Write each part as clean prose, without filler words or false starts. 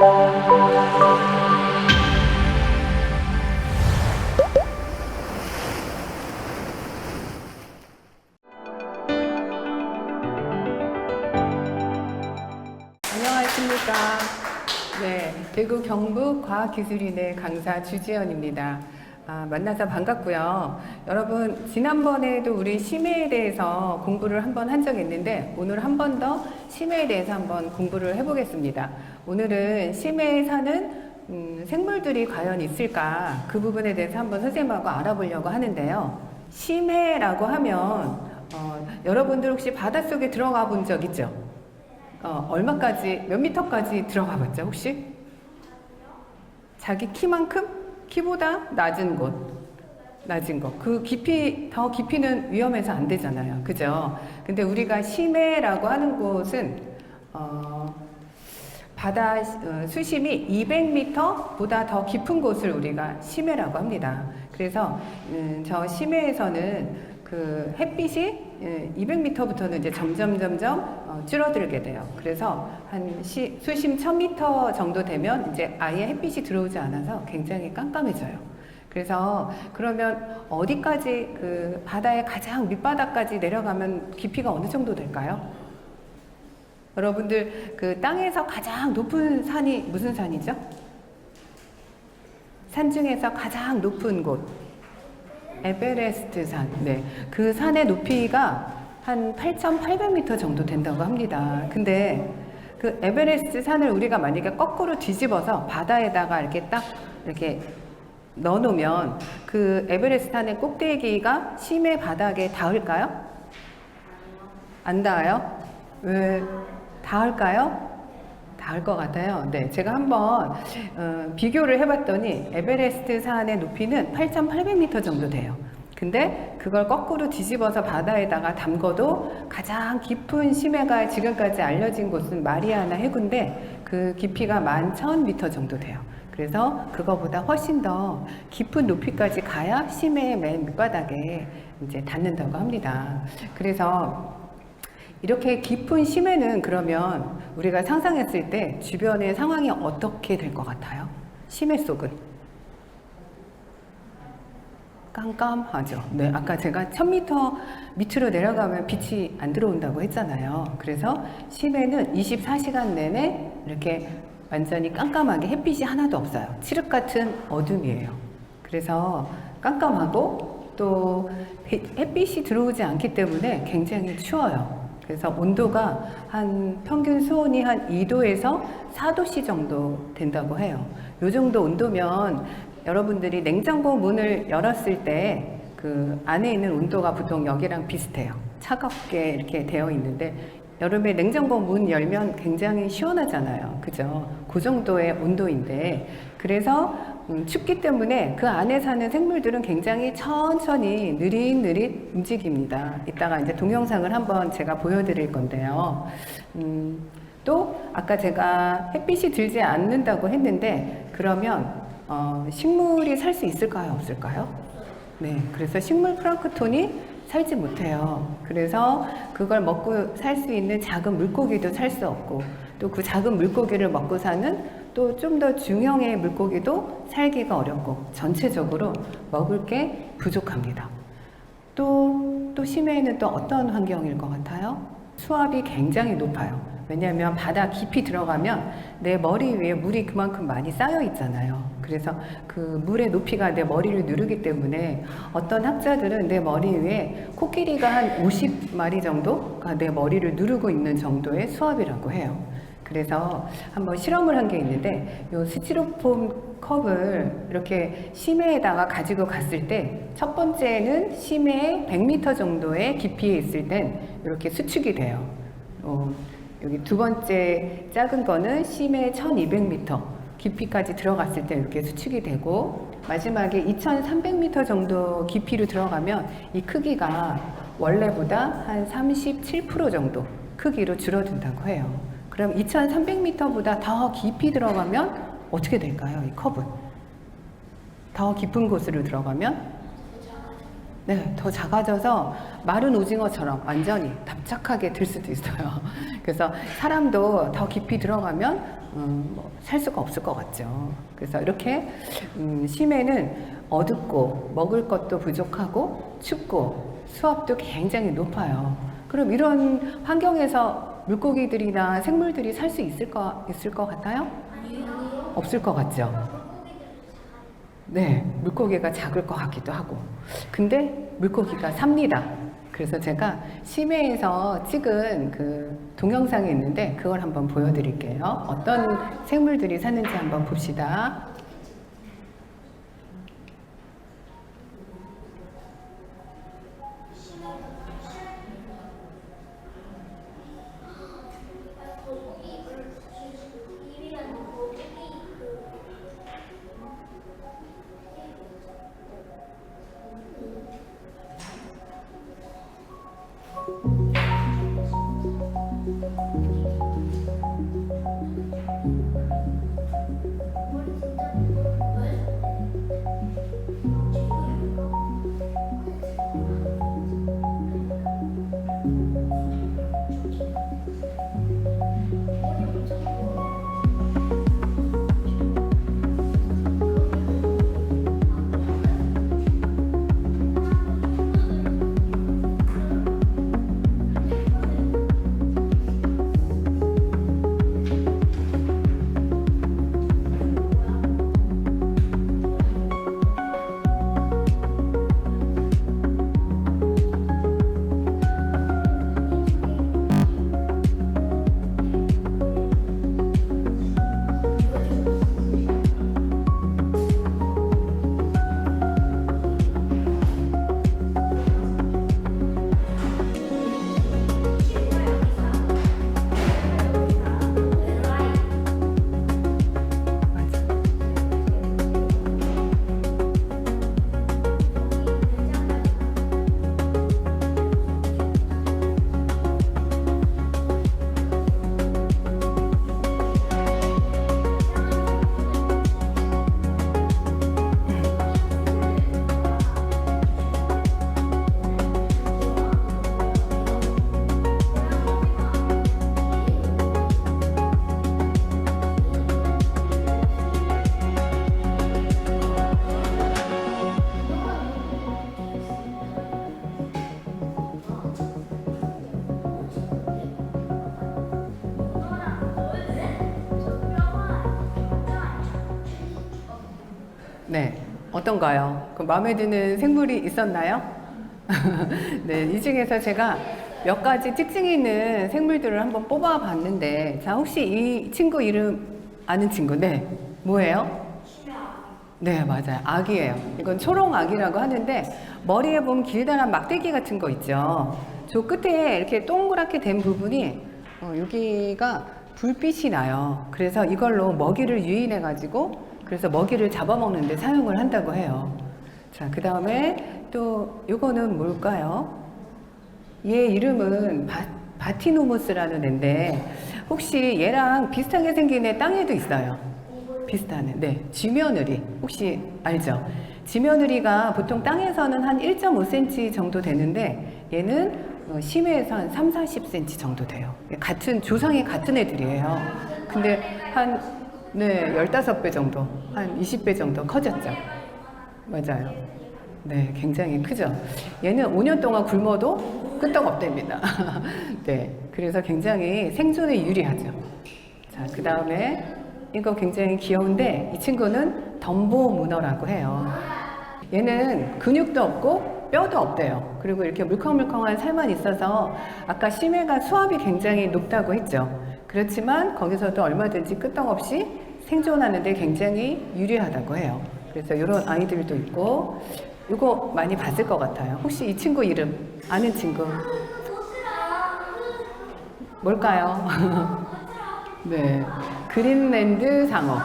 안녕하십니까. 네, 대구 경북과학기술인의 강사 주지연입니다. 만나서 반갑고요. 여러분, 지난번에도 우리 심해에 대해서 공부를 한번 한 적이 있는데 오늘 한 번 더 심해에 대해서 한번 공부를 해보겠습니다. 오늘은 심해에 사는 생물들이 과연 있을까, 그 부분에 대해서 한번 선생님하고 알아보려고 하는데요. 심해라고 하면 여러분들 혹시 바닷속에 들어가 본 적 있죠? 얼마까지, 몇 미터까지 들어가 봤죠, 혹시? 자기 키만큼? 키보다 낮은 곳, 낮은 것. 그 깊이, 더 깊이는 위험해서 안 되잖아요. 그죠? 근데 우리가 심해라고 하는 곳은, 바다 수심이 200m보다 더 깊은 곳을 우리가 심해라고 합니다. 그래서, 저 심해에서는 그 햇빛이 200m부터는 이제 점점 줄어들게 돼요. 그래서 한 수심 1000m 정도 되면 이제 아예 햇빛이 들어오지 않아서 굉장히 깜깜해져요. 그래서 그러면 어디까지, 그 바다의 가장 밑바닥까지 내려가면 깊이가 어느 정도 될까요? 여러분들 그 땅에서 가장 높은 산이 무슨 산이죠? 산 중에서 가장 높은 곳, 에베레스트 산. 네, 그 산의 높이가 한 8,800m 정도 된다고 합니다. 근데 그 에베레스트 산을 우리가 만약에 거꾸로 뒤집어서 바다에다가 이렇게 딱 이렇게 넣어 놓으면 그 에베레스트 산의 꼭대기가 심해 바닥에 닿을까요? 안 닿아요? 왜 닿을까요? 닿을 것 같아요. 네, 제가 한번 비교를 해봤더니 에베레스트 산의 높이는 8,800m 정도 돼요. 근데 그걸 거꾸로 뒤집어서 바다에다가 담궈도 가장 깊은 심해가 지금까지 알려진 곳은 마리아나 해구인데 그 깊이가 11,000m 정도 돼요. 그래서 그거보다 훨씬 더 깊은 높이까지 가야 심해의 맨 밑바닥에 이제 닿는다고 합니다. 그래서 이렇게 깊은 심해는 그러면 우리가 상상했을 때 주변의 상황이 어떻게 될 것 같아요? 심해 속은 깜깜하죠. 네, 아까 제가 1000m 밑으로 내려가면 빛이 안 들어온다고 했잖아요. 그래서 심해는 24시간 내내 이렇게 완전히 깜깜하게 햇빛이 하나도 없어요. 칠흑 같은 어둠이에요. 그래서 깜깜하고 또 햇빛이 들어오지 않기 때문에 굉장히 추워요. 그래서 온도가 한 평균 수온이 한 2도에서 4도씨 정도 된다고 해요. 요 정도 온도면 여러분들이 냉장고 문을 열었을 때 그 안에 있는 온도가 보통 여기랑 비슷해요. 차갑게 이렇게 되어 있는데 여름에 냉장고 문 열면 굉장히 시원하잖아요. 그죠? 그 정도의 온도인데 그래서 춥기 때문에 그 안에 사는 생물들은 굉장히 천천히 느릿느릿 움직입니다. 이따가 이제 동영상을 한번 제가 보여드릴 건데요. 또 아까 제가 햇빛이 들지 않는다고 했는데 그러면 식물이 살 수 있을까요? 없을까요? 네, 그래서 식물 플랑크톤이 살지 못해요. 그래서 그걸 먹고 살 수 있는 작은 물고기도 살 수 없고 또 그 작은 물고기를 먹고 사는 또 좀 더 중형의 물고기도 살기가 어렵고 전체적으로 먹을 게 부족합니다. 또 심해에는 또 어떤 환경일 것 같아요? 수압이 굉장히 높아요. 왜냐하면 바다 깊이 들어가면 내 머리 위에 물이 그만큼 많이 쌓여 있잖아요. 그래서 그 물의 높이가 내 머리를 누르기 때문에 어떤 학자들은 내 머리 위에 코끼리가 한 50마리 정도가 내 머리를 누르고 있는 정도의 수압이라고 해요. 그래서 한번 실험을 한 게 있는데 이 스티로폼 컵을 이렇게 심해에다가 가지고 갔을 때 첫 번째는 심해 100m 정도의 깊이에 있을 땐 이렇게 수축이 돼요. 여기 두 번째 작은 거는 심해 1200m 깊이까지 들어갔을 때 이렇게 수축이 되고 마지막에 2300m 정도 깊이로 들어가면 이 크기가 원래보다 한 37% 정도 크기로 줄어든다고 해요. 그럼 2300m보다 더 깊이 들어가면 어떻게 될까요? 이 컵은 더 깊은 곳으로 들어가면 네, 더 작아져서 마른 오징어처럼 완전히 납작하게 될 수도 있어요. 그래서 사람도 더 깊이 들어가면 살 수가 없을 것 같죠. 그래서 이렇게 심해는 어둡고 먹을 것도 부족하고 춥고 수압도 굉장히 높아요. 그럼 이런 환경에서 물고기들이나 생물들이 살 수 있을 것 같아요? 없을 것 같죠? 네, 물고기가 작을 것 같기도 하고. 근데 물고기가 삽니다. 그래서 제가 심해에서 찍은 그 동영상이 있는데 그걸 한번 보여드릴게요. 어떤 생물들이 사는지 한번 봅시다. 네, 어떤가요? 그 마음에 드는 생물이 있었나요? 네, 이 중에서 제가 몇 가지 특징이 있는 생물들을 한번 뽑아봤는데, 자, 혹시 이 친구 이름 아는 친구? 네, 뭐예요? 네, 맞아요. 아기예요. 이건 초롱아기라고 하는데, 머리에 보면 길다란 막대기 같은 거 있죠. 저 끝에 이렇게 동그랗게 된 부분이, 여기가 불빛이 나요. 그래서 이걸로 먹이를 유인해가지고, 그래서 먹이를 잡아먹는 데 사용을 한다고 해요. 자, 그 다음에 또 요거는 뭘까요? 얘 이름은 바티노무스라는 애인데 혹시 얘랑 비슷하게 생긴 애 땅에도 있어요. 비슷한 애. 네, 쥐며느리. 혹시 알죠? 쥐며느리가 보통 땅에서는 한 1.5cm 정도 되는데 얘는 심해에서 한 3, 40cm 정도 돼요. 같은 조상이 같은 애들이에요. 근데 한 네, 15배 정도, 한 20배 정도 커졌죠. 맞아요. 네, 굉장히 크죠. 얘는 5년 동안 굶어도 끄떡없답니다. 네, 그래서 굉장히 생존에 유리하죠. 자, 그 다음에 이거 굉장히 귀여운데 이 친구는 덤보 문어라고 해요. 얘는 근육도 없고 뼈도 없대요. 그리고 이렇게 물컹물컹한 살만 있어서 아까 심해가 수압이 굉장히 높다고 했죠. 그렇지만 거기서도 얼마든지 끄떡없이 생존하는 데 굉장히 유리하다고 해요. 그래서 이런 아이들도 있고 이거 많이 봤을 것 같아요. 혹시 이 친구 이름 아는 친구 뭘까요? 네, 그린랜드 상어.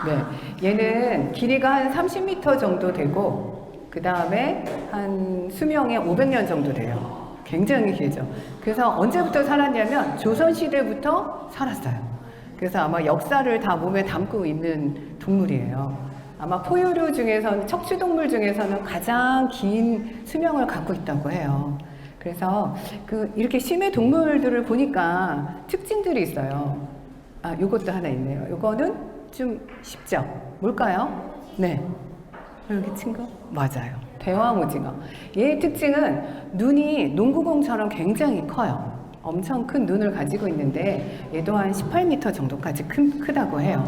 네, 얘는 길이가 한 30m 정도 되고 그 다음에 한 수명에 500년 정도 돼요. 굉장히 길죠. 그래서 언제부터 살았냐면 조선시대부터 살았어요. 그래서 아마 역사를 다 몸에 담고 있는 동물이에요. 아마 포유류 중에서는, 척추동물 중에서는 가장 긴 수명을 갖고 있다고 해요. 그래서 이렇게 심해 동물들을 보니까 특징들이 있어요. 아, 요것도 하나 있네요. 요거는 좀 쉽죠? 뭘까요? 네. 여기 친구? 맞아요. 대왕오징어. 얘의 특징은 눈이 농구공처럼 굉장히 커요. 엄청 큰 눈을 가지고 있는데 얘도 한 18m 정도까지 크다고 해요.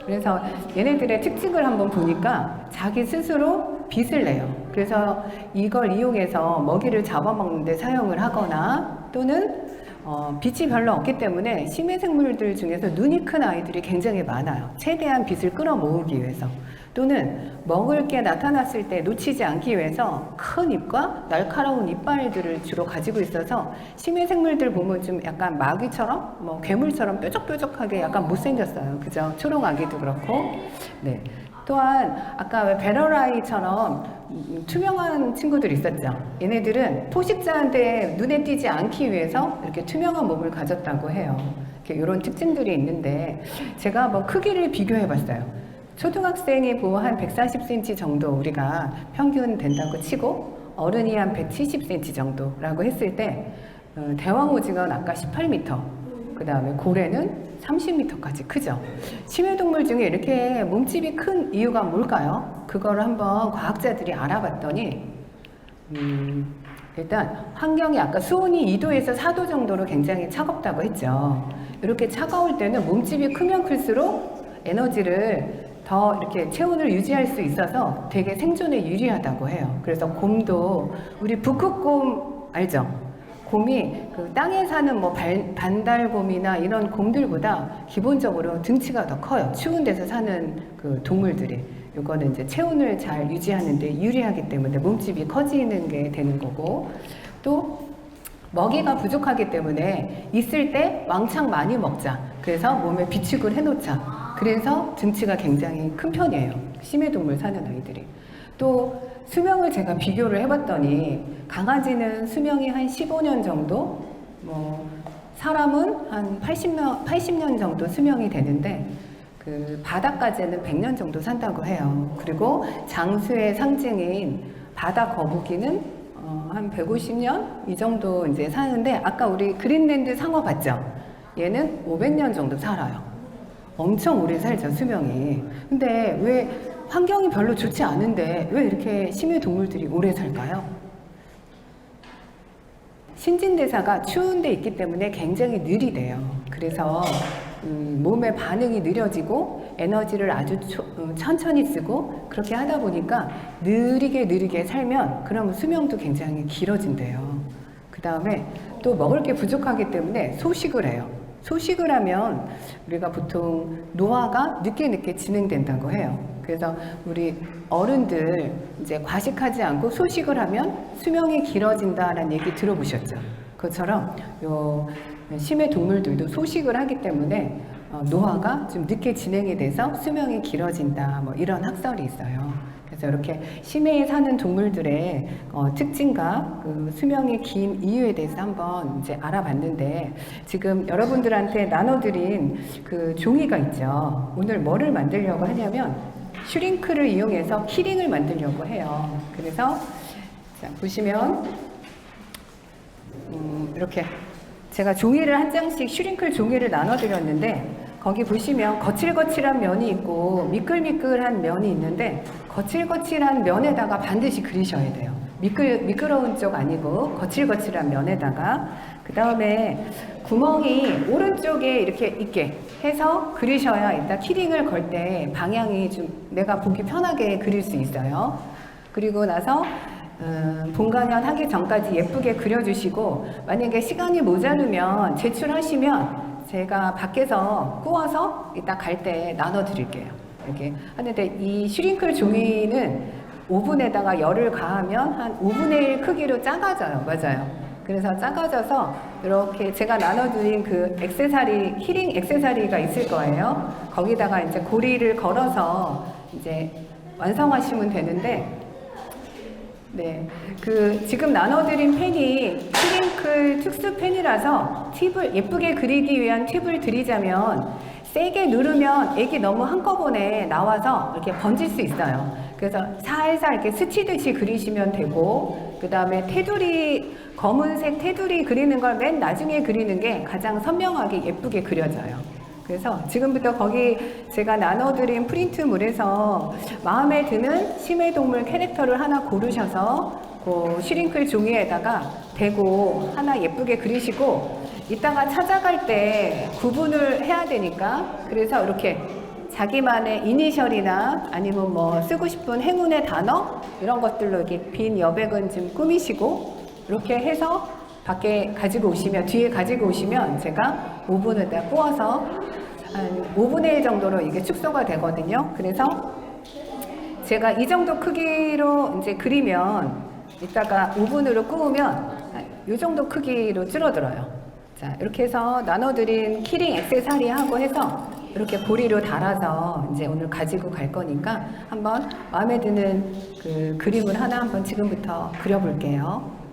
그래서 얘네들의 특징을 한번 보니까 자기 스스로 빛을 내요. 그래서 이걸 이용해서 먹이를 잡아먹는 데 사용을 하거나 또는 빛이 별로 없기 때문에 심해 생물들 중에서 눈이 큰 아이들이 굉장히 많아요. 최대한 빛을 끌어모으기 위해서. 또는 먹을 게 나타났을 때 놓치지 않기 위해서 큰 입과 날카로운 이빨들을 주로 가지고 있어서 심해 생물들 보면 좀 약간 마귀처럼 뭐 괴물처럼 뾰족뾰족하게 약간 못생겼어요. 그죠? 초롱아기도 그렇고. 네. 또한 아까 왜 배럴아이처럼 투명한 친구들이 있었죠. 얘네들은 포식자한테 눈에 띄지 않기 위해서 이렇게 투명한 몸을 가졌다고 해요. 이런 특징들이 있는데 제가 한번 크기를 비교해 봤어요. 초등학생이 한 140cm 정도 우리가 평균 된다고 치고 어른이 한 170cm 정도라고 했을 때 대왕오징어는 아까 18m, 그 다음에 고래는 30m까지 크죠. 심해동물 중에 이렇게 몸집이 큰 이유가 뭘까요? 그거를 한번 과학자들이 알아봤더니 일단 환경이 아까 수온이 2도에서 4도 정도로 굉장히 차갑다고 했죠. 이렇게 차가울 때는 몸집이 크면 클수록 에너지를 더 이렇게 체온을 유지할 수 있어서 되게 생존에 유리하다고 해요. 그래서 곰도 우리 북극곰 알죠? 곰이 땅에 사는 뭐 반달곰이나 이런 곰들보다 기본적으로 등치가 더 커요. 추운 데서 사는 동물들이. 이거는 이제 체온을 잘 유지하는 데 유리하기 때문에 몸집이 커지는 게 되는 거고, 또 먹이가 부족하기 때문에 있을 때 왕창 많이 먹자. 그래서 몸에 비축을 해놓자. 그래서 등치가 굉장히 큰 편이에요. 심해 동물 사는 아이들이. 또 수명을 제가 비교를 해봤더니 강아지는 수명이 한 15년 정도, 뭐 사람은 한 80년 정도 수명이 되는데 바다까지는 100년 정도 산다고 해요. 그리고 장수의 상징인 바다 거북이는 한 150년 이 정도 이제 사는데 아까 우리 그린랜드 상어 봤죠? 얘는 500년 정도 살아요. 엄청 오래 살죠, 수명이. 근데 왜 환경이 별로 좋지 않은데 왜 이렇게 심해 동물들이 오래 살까요? 신진대사가 추운 데 있기 때문에 굉장히 느리대요. 그래서 몸의 반응이 느려지고 에너지를 아주 천천히 쓰고 그렇게 하다 보니까 느리게 살면 그러면 수명도 굉장히 길어진대요. 그 다음에 또 먹을 게 부족하기 때문에 소식을 해요. 소식을 하면 우리가 보통 노화가 늦게 진행된다고 해요. 그래서 우리 어른들 이제 과식하지 않고 소식을 하면 수명이 길어진다라는 얘기 들어보셨죠? 그것처럼 요 심해 동물들도 소식을 하기 때문에 노화가 좀 늦게 진행이 돼서 수명이 길어진다, 뭐 이런 학설이 있어요. 그래서 이렇게 심해에 사는 동물들의 특징과 수명이 긴 이유에 대해서 한번 이제 알아봤는데, 지금 여러분들한테 나눠드린 종이가 있죠. 오늘 뭐를 만들려고 하냐면 슈링크를 이용해서 키링을 만들려고 해요. 그래서 자, 보시면 이렇게 제가 종이를 한 장씩 슈링클 종이를 나눠드렸는데 거기 보시면 거칠거칠한 면이 있고 미끌미끌한 면이 있는데 거칠거칠한 면에다가 반드시 그리셔야 돼요. 미끄러운 쪽 아니고 거칠거칠한 면에다가, 그 다음에 구멍이 오른쪽에 이렇게 있게 해서 그리셔야 일단 키링을 걸 때 방향이 좀 내가 보기 편하게 그릴 수 있어요. 그리고 나서 본강연 하기 전까지 예쁘게 그려주시고, 만약에 시간이 모자르면 제출하시면 제가 밖에서 구워서 이따 갈 때 나눠드릴게요. 이렇게 하는데 이 슈링클 종이는 오븐에다가 열을 가하면 한 5분의 1 크기로 작아져요. 맞아요. 그래서 작아져서 이렇게 제가 나눠드린 액세서리, 키링 액세서리가 있을 거예요. 거기다가 이제 고리를 걸어서 이제 완성하시면 되는데, 네, 지금 나눠드린 펜이 슈링클 특수 펜이라서 팁을 예쁘게 그리기 위한 팁을 드리자면 세게 누르면 액이 너무 한꺼번에 나와서 이렇게 번질 수 있어요. 그래서 살살 이렇게 스치듯이 그리시면 되고, 그 다음에 테두리, 검은색 테두리 그리는 걸 맨 나중에 그리는 게 가장 선명하게 예쁘게 그려져요. 그래서 지금부터 거기 제가 나눠드린 프린트물에서 마음에 드는 심해동물 캐릭터를 하나 고르셔서 그 슈링클 종이에다가 대고 하나 예쁘게 그리시고, 이따가 찾아갈 때 구분을 해야 되니까, 그래서 이렇게 자기만의 이니셜이나 아니면 뭐 쓰고 싶은 행운의 단어 이런 것들로 이렇게 빈 여백은 좀 꾸미시고, 이렇게 해서 밖에 가지고 오시면, 뒤에 가지고 오시면 제가 오븐에다 구워서 한 5분의 1 정도로 이게 축소가 되거든요. 그래서 제가 이 정도 크기로 이제 그리면 이따가 오븐으로 구우면 이 정도 크기로 줄어들어요. 자, 이렇게 해서 나눠드린 키링 액세서리하고 해서 이렇게 보리로 달아서 이제 오늘 가지고 갈 거니까 한번 마음에 드는 그 그림을 하나 한번 지금부터 그려볼게요.